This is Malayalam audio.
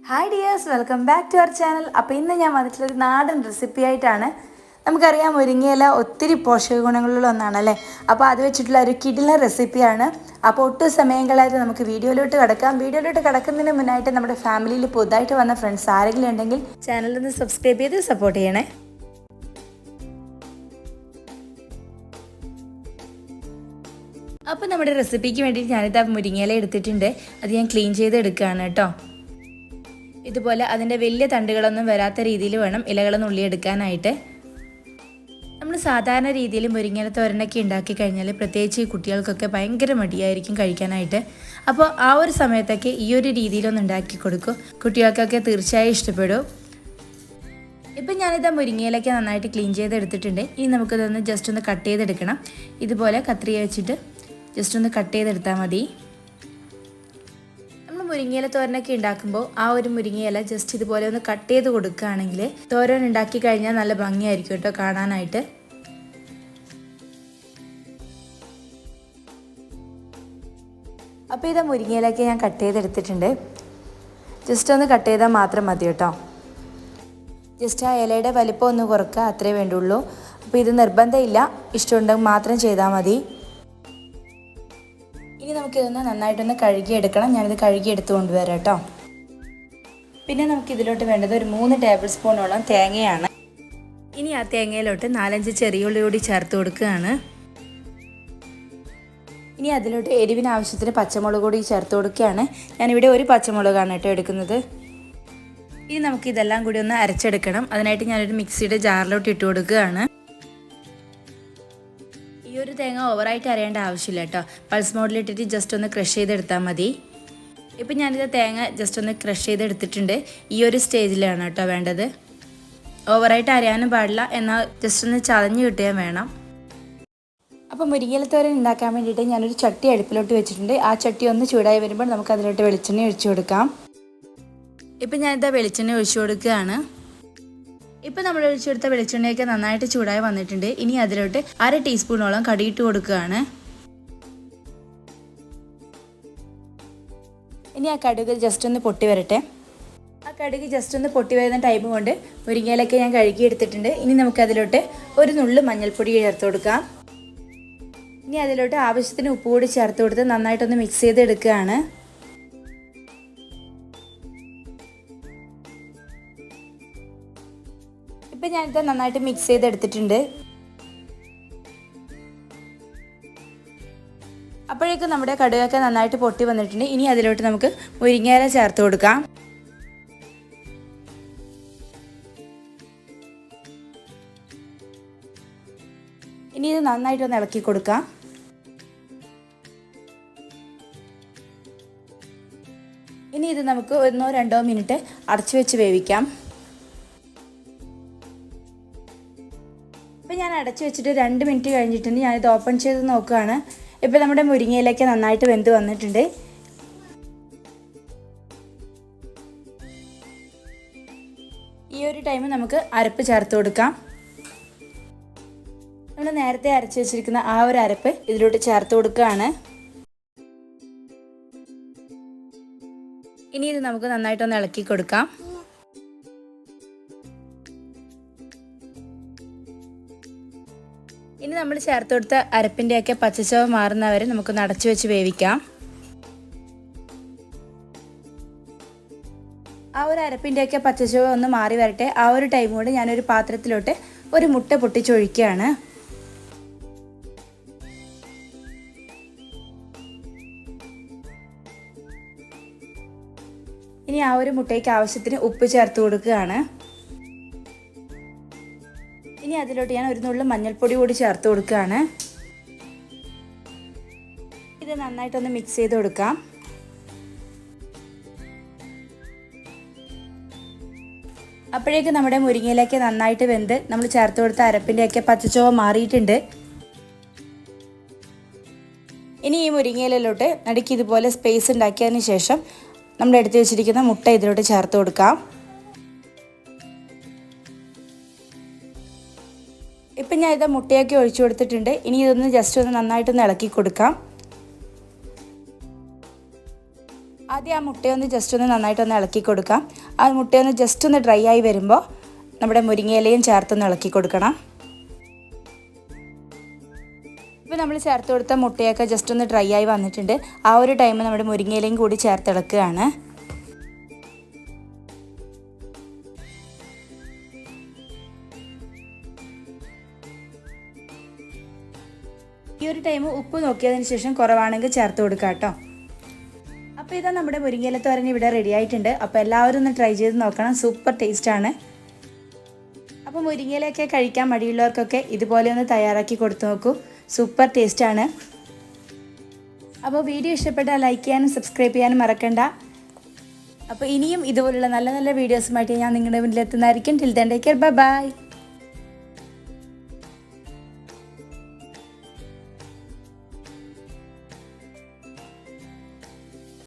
Hi dears, welcome back to our channel. അപ്പോൾ ഇന്ന് ഞാൻ വന്നിട്ടുള്ളൊരു നാടൻ റെസിപ്പി ആയിട്ടാണ്. നമുക്കറിയാം മുരിങ്ങയില ഒത്തിരി പോഷക ഗുണങ്ങളുള്ള ഒന്നാണല്ലേ. അപ്പോൾ അത് വെച്ചിട്ടുള്ള ഒരു കിടിലൻ റെസിപ്പിയാണ്. അപ്പോൾ ഒട്ടും സമയം കളയാതെ നമുക്ക് വീഡിയോയിലോട്ട് കിടക്കാം. വീഡിയോയിലോട്ട് കിടക്കുന്നതിന് മുന്നായിട്ട് നമ്മുടെ ഫാമിലിയിൽ പുതുതായിട്ട് വന്ന ഫ്രണ്ട്സ് ആരെങ്കിലും ഉണ്ടെങ്കിൽ ചാനലൊന്ന് സബ്സ്ക്രൈബ് ചെയ്ത് സപ്പോർട്ട് ചെയ്യണേ. അപ്പോൾ നമ്മുടെ റെസിപ്പിക്ക് വേണ്ടിയിട്ട് ഞാനിത് മുരിങ്ങയില എടുത്തിട്ടുണ്ട്. അത് ഞാൻ ക്ലീൻ ചെയ്ത് എടുക്കുകയാണ് കേട്ടോ. ഇതുപോലെ അതിൻ്റെ വലിയ തണ്ടുകളൊന്നും വരാത്ത രീതിയിൽ വേണം ഇലകളൊന്നും ഉള്ളിയെടുക്കാനായിട്ട്. നമ്മൾ സാധാരണ രീതിയിൽ മുരിങ്ങയില തോരനൊക്കെ ഉണ്ടാക്കി കഴിഞ്ഞാൽ പ്രത്യേകിച്ച് ഈ കുട്ടികൾക്കൊക്കെ ഭയങ്കര മടിയായിരിക്കും കഴിക്കാനായിട്ട്. അപ്പോൾ ആ ഒരു സമയത്തൊക്കെ ഈ ഒരു രീതിയിലൊന്ന് ഉണ്ടാക്കി കൊടുക്കും, കുട്ടികൾക്കൊക്കെ തീർച്ചയായും ഇഷ്ടപ്പെടും. ഇപ്പം ഞാനിത് മുരിങ്ങയിലൊക്കെ നന്നായിട്ട് ക്ലീൻ ചെയ്തെടുത്തിട്ടുണ്ട്. ഇനി നമുക്കിതൊന്ന് ജസ്റ്റ് ഒന്ന് കട്ട് ചെയ്തെടുക്കണം. ഇതുപോലെ കത്രിക വെച്ചിട്ട് ജസ്റ്റ് ഒന്ന് കട്ട് ചെയ്തെടുത്താൽ മതി. മുരിങ്ങയില തോരനൊക്കെ ഉണ്ടാക്കുമ്പോൾ ആ ഒരു മുരിങ്ങയില ജസ്റ്റ് ഇതുപോലെ ഒന്ന് കട്ട് ചെയ്ത് കൊടുക്കുകയാണെങ്കിൽ തോരൻ ഉണ്ടാക്കി കഴിഞ്ഞാൽ നല്ല ഭംഗിയായിരിക്കും കേട്ടോ കാണാനായിട്ട്. അപ്പോൾ ഇത് മുരിങ്ങയിലൊക്കെ ഞാൻ കട്ട് ചെയ്തെടുത്തിട്ടുണ്ട്. ജസ്റ്റ് ഒന്ന് കട്ട് ചെയ്താൽ മാത്രം മതി കേട്ടോ. ജസ്റ്റ് ആ ഇലയുടെ വലിപ്പം ഒന്ന് കുറക്കുക, അത്രേ വേണ്ടുള്ളൂ. അപ്പോൾ ഇത് നിർബന്ധമില്ല, ഇഷ്ടമുണ്ടെങ്കിൽ മാത്രം ചെയ്താൽ മതി. ഇനി നമുക്കിതൊന്ന് നന്നായിട്ടൊന്ന് കഴുകിയെടുക്കണം. ഞാനിത് കഴുകിയെടുത്ത് കൊണ്ടുവരാം കേട്ടോ. പിന്നെ നമുക്കിതിലോട്ട് വേണ്ടത് ഒരു 3 ടേബിൾ സ്പൂണോളം തേങ്ങയാണ്. ഇനി ആ തേങ്ങയിലോട്ട് 4-5 ചെറിയുള്ളി കൂടി ചേർത്ത് കൊടുക്കുകയാണ്. ഇനി അതിലോട്ട് എരിവിന് ആവശ്യത്തിന് പച്ചമുളക് കൂടി ചേർത്ത് കൊടുക്കുകയാണ്. ഞാനിവിടെ ഒരു പച്ചമുളകാണ് കേട്ടോ എടുക്കുന്നത്. ഇനി നമുക്കിതെല്ലാം കൂടി ഒന്ന് അരച്ചെടുക്കണം. അതിനായിട്ട് ഞാനൊരു മിക്സിയുടെ ജാറിലോട്ട് ഇട്ട് കൊടുക്കുകയാണ്. ഈ ഒരു തേങ്ങ ഓവറായിട്ട് അരയേണ്ട ആവശ്യമില്ല കേട്ടോ. പൾസ് മോഡിലിട്ടിട്ട് ജസ്റ്റ് ഒന്ന് ക്രഷ് ചെയ്തെടുത്താൽ മതി. ഇപ്പം ഞാനിത് തേങ്ങ ജസ്റ്റ് ഒന്ന് ക്രഷ് ചെയ്തെടുത്തിട്ടുണ്ട്. ഈ ഒരു സ്റ്റേജിലാണ് കേട്ടോ വേണ്ടത്. ഓവറായിട്ട് അരയാനും പാടില്ല, എന്നാൽ ജസ്റ്റ് ഒന്ന് ചതഞ്ഞ് കിട്ടുകയും വേണം. അപ്പോൾ മുരിങ്ങയില തോരൻ ഉണ്ടാക്കാൻ വേണ്ടിയിട്ട് ഞാനൊരു ചട്ടി അടുപ്പിലോട്ട് വെച്ചിട്ടുണ്ട്. ആ ചട്ടി ഒന്ന് ചൂടായി വരുമ്പോൾ നമുക്ക് അതിലോട്ട് വെളിച്ചെണ്ണ ഒഴിച്ചു കൊടുക്കാം. ഇപ്പം ഞാനിത് വെളിച്ചെണ്ണ ഒഴിച്ചു കൊടുക്കുകയാണ്. ഇപ്പം നമ്മൾ ഒഴിച്ചെടുത്ത വെളിച്ചെണ്ണയൊക്കെ നന്നായിട്ട് ചൂടായി വന്നിട്ടുണ്ട്. ഇനി അതിലോട്ട് 1/2 ടീസ്പൂണോളം കടുകിട്ട് കൊടുക്കുകയാണ്. ഇനി ആ കടുക് ജസ്റ്റ് ഒന്ന് പൊട്ടി വരട്ടെ. ആ കടുക് ജസ്റ്റ് ഒന്ന് പൊട്ടി വരുന്ന ടൈം കൊണ്ട് മുരിങ്ങയിലൊക്കെ ഞാൻ കഴുകി എടുത്തിട്ടുണ്ട്. ഇനി നമുക്കതിലോട്ട് ഒരു നുള്ളു മഞ്ഞൾപ്പൊടി ചേർത്ത് കൊടുക്കാം. ഇനി അതിലോട്ട് ആവശ്യത്തിന് ഉപ്പ് കൂടി ചേർത്ത് കൊടുത്ത് നന്നായിട്ടൊന്ന് മിക്സ് ചെയ്തെടുക്കുകയാണ്. ഇപ്പം ഞാനിത് നന്നായിട്ട് മിക്സ് ചെയ്തെടുത്തിട്ടുണ്ട്. അപ്പോഴേക്കും നമ്മുടെ കടുകൊക്കെ നന്നായിട്ട് പൊട്ടി വന്നിട്ടുണ്ട്. ഇനി അതിലോട്ട് നമുക്ക് മുരിങ്ങയില ചേർത്ത് കൊടുക്കാം. ഇനി ഇത് നന്നായിട്ടൊന്ന് ഇളക്കി കൊടുക്കാം. ഇനി ഇത് നമുക്ക് 1-2 മിനിറ്റ് അടച്ചു വെച്ച് വേവിക്കാം. ഇപ്പം ഞാൻ അടച്ചു വെച്ചിട്ട് 2 മിനിറ്റ് കഴിഞ്ഞിട്ടുണ്ട്. ഞാനിത് ഓപ്പൺ ചെയ്ത് നോക്കുകയാണ്. ഇപ്പോൾ നമ്മുടെ മുരിങ്ങയിലൊക്കെ നന്നായിട്ട് വെന്ത് വന്നിട്ടുണ്ട്. ഈ ഒരു ടൈം നമുക്ക് അരപ്പ് ചേർത്ത് കൊടുക്കാം. നമ്മൾ നേരത്തെ അരച്ച് വെച്ചിരിക്കുന്ന ആ ഒരു അരപ്പ് ഇതിലോട്ട് ചേർത്ത് കൊടുക്കുകയാണ്. ഇനി ഇത് നമുക്ക് നന്നായിട്ടൊന്ന് ഇളക്കി കൊടുക്കാം. ഇനി നമ്മൾ ചേർത്ത് കൊടുത്ത അരപ്പിൻ്റെയൊക്കെ പച്ചച്ചവ മാറുന്നവരെ നമുക്കൊന്ന് അടച്ചു വെച്ച് വേവിക്കാം. ആ ഒരു അരപ്പിൻ്റെയൊക്കെ പച്ചച്ചവ ഒന്ന് മാറി വരട്ടെ. ആ ഒരു ടൈം കൊണ്ട് ഞാനൊരു പാത്രത്തിലോട്ട് ഒരു മുട്ട പൊട്ടിച്ചൊഴിക്കുകയാണ്. ഇനി ആ ഒരു മുട്ടയ്ക്ക് ആവശ്യത്തിന് ഉപ്പ് ചേർത്ത് കൊടുക്കുകയാണ്. ഇനി അതിലോട്ട് ഞാൻ ഒരു നുള്ളു മഞ്ഞൾപ്പൊടി കൂടി ചേർത്ത് കൊടുക്കുകയാണ്. ഇത് നന്നായിട്ടൊന്ന് മിക്സ് ചെയ്ത് കൊടുക്കാം. അപ്പോഴേക്കും നമ്മുടെ മുരിങ്ങയിലൊക്കെ നന്നായിട്ട് വെന്ത് നമ്മൾ ചേർത്ത് കൊടുത്ത അരപ്പിൻ്റെയൊക്കെ പച്ചച്ചുവ മാറിയിട്ടുണ്ട്. ഇനി ഈ മുരിങ്ങയിലോട്ട് നടുക്ക് ഇതുപോലെ സ്പേസ് ഉണ്ടാക്കിയതിന് ശേഷം നമ്മൾ എടുത്ത് വെച്ചിരിക്കുന്ന മുട്ട ഇതിലോട്ട് ചേർത്ത് കൊടുക്കാം. ഇപ്പം ഞാൻ ഇത് മുട്ടയൊക്കെ ഒഴിച്ചു കൊടുത്തിട്ടുണ്ട്. ഇനി ഇതൊന്ന് ജസ്റ്റ് ഒന്ന് നന്നായിട്ടൊന്ന് ഇളക്കി കൊടുക്കാം. ആ ആദ്യം ആ മുട്ടയൊന്ന് ജസ്റ്റ് ഒന്ന് നന്നായിട്ടൊന്ന് ഇളക്കി കൊടുക്കാം. ആ മുട്ടയൊന്ന് ജസ്റ്റ് ഒന്ന് ഡ്രൈ ആയി വരുമ്പോൾ നമ്മുടെ മുരിങ്ങയിലയും ചേർത്തൊന്ന് ഇളക്കി കൊടുക്കണം. ഇപ്പോൾ നമ്മൾ ചേർത്ത് കൊടുത്ത മുട്ടയൊക്കെ ജസ്റ്റ് ഒന്ന് ഡ്രൈ ആയി വന്നിട്ടുണ്ട്. ആ ഒരു ടൈം നമ്മുടെ മുരിങ്ങയിലയും കൂടി ചേർത്ത് ഇളക്കുകയാണ്. ഈ ഒരു ടൈം ഉപ്പ് നോക്കിയതിന് ശേഷം കുറവാണെങ്കിൽ ചേർത്ത് കൊടുക്കുക കേട്ടോ. അപ്പോൾ ഇതാ നമ്മുടെ മുരിങ്ങയില തോരൻ ഇവിടെ റെഡി ആയിട്ടുണ്ട്. അപ്പോൾ എല്ലാവരും ഒന്ന് ട്രൈ ചെയ്ത് നോക്കണം, സൂപ്പർ ടേസ്റ്റാണ്. അപ്പോൾ മുരിങ്ങയിലൊക്കെ കഴിക്കാൻ മടിയുള്ളവർക്കൊക്കെ ഇതുപോലെ ഒന്ന് തയ്യാറാക്കി കൊടുത്തു നോക്കൂ, സൂപ്പർ ടേസ്റ്റാണ്. അപ്പോൾ വീഡിയോ ഇഷ്ടപ്പെട്ടാൽ ലൈക്ക് ചെയ്യാനും സബ്സ്ക്രൈബ് ചെയ്യാനും മറക്കണ്ട. അപ്പോൾ ഇനിയും ഇതുപോലുള്ള നല്ല നല്ല വീഡിയോസുമായിട്ട് ഞാൻ നിങ്ങളുടെ മുന്നിൽ എത്തുന്നതായിരിക്കും. Till then take care, bye by.